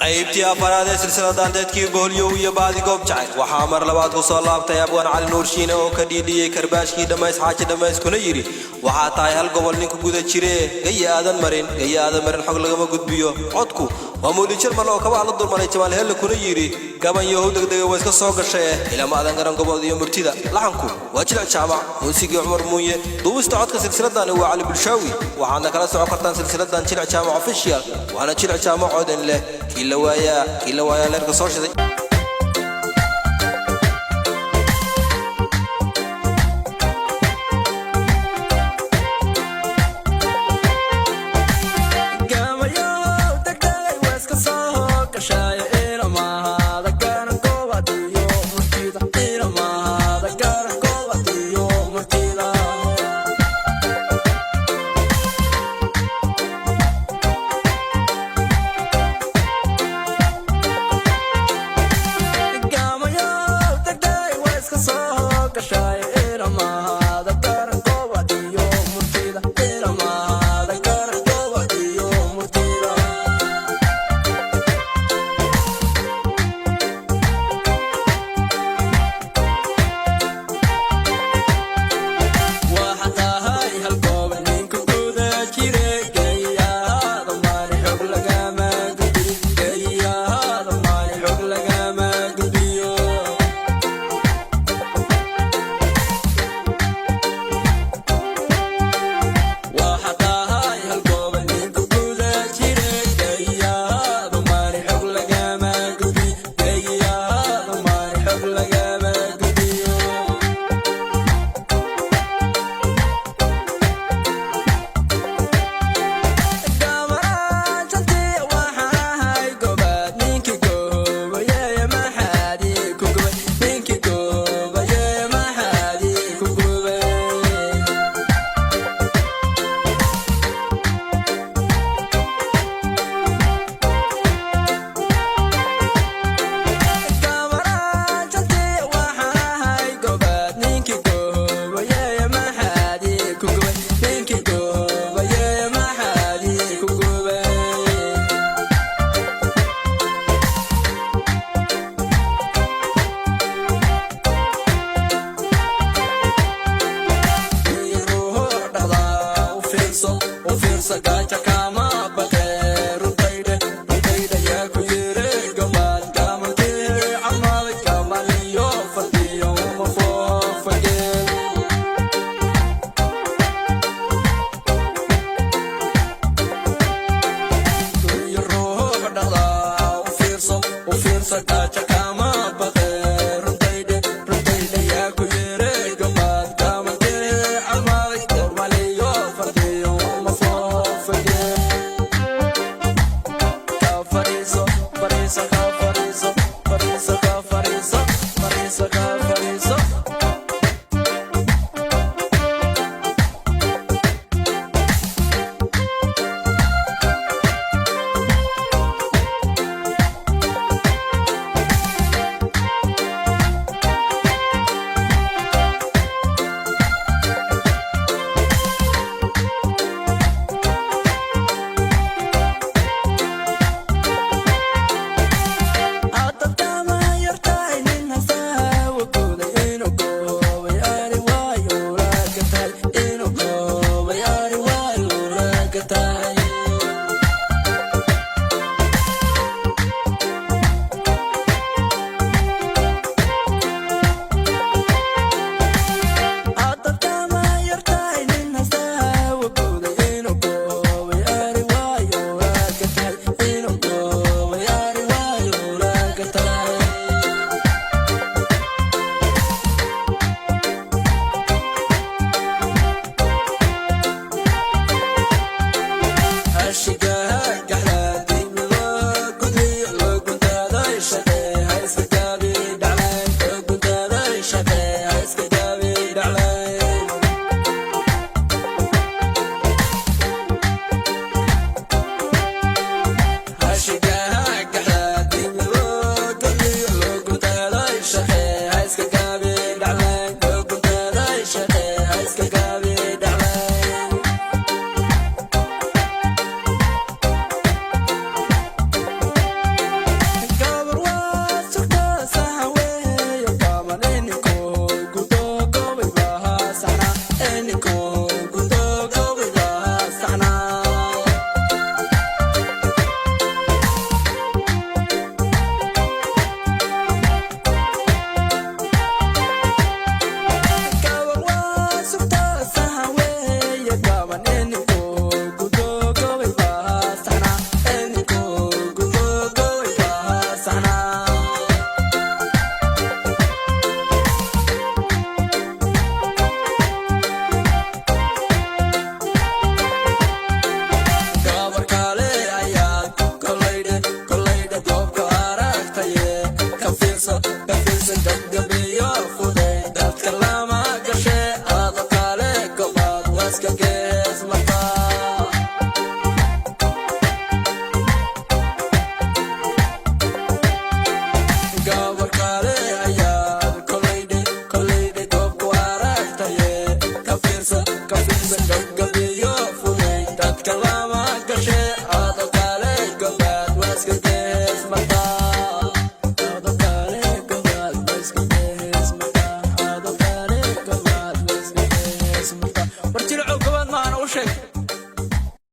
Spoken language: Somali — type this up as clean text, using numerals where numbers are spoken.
qaybtii afaraad ee silsiladan dadkii booliyo iyo baadi goob jacayl waxaa mar labaad ku soo laabtay abwaan cali nuur shiine oo ka dhiidhiyey karbaashkii dhammays xaaji dhammays kuna yidhi waxaa tahay hal gobol ninka guda jire gaya aadan marin xog lagama gudbiyo codku waa muudijir mal oo kaba la dulmaray jamaal hele kuna yidhi gaban yahow degdega way iska soo gashay ilama aadan garan gobol iyo murtida laxanku waa jilac jaamac muusigii cumar muuye duubista codka silsiladan waa cali bulshaawi waxaadna kala socon kartaan silsiladan jilac jaamac official waana jilac jaamac codin leh kila waaya leerka soo shiday So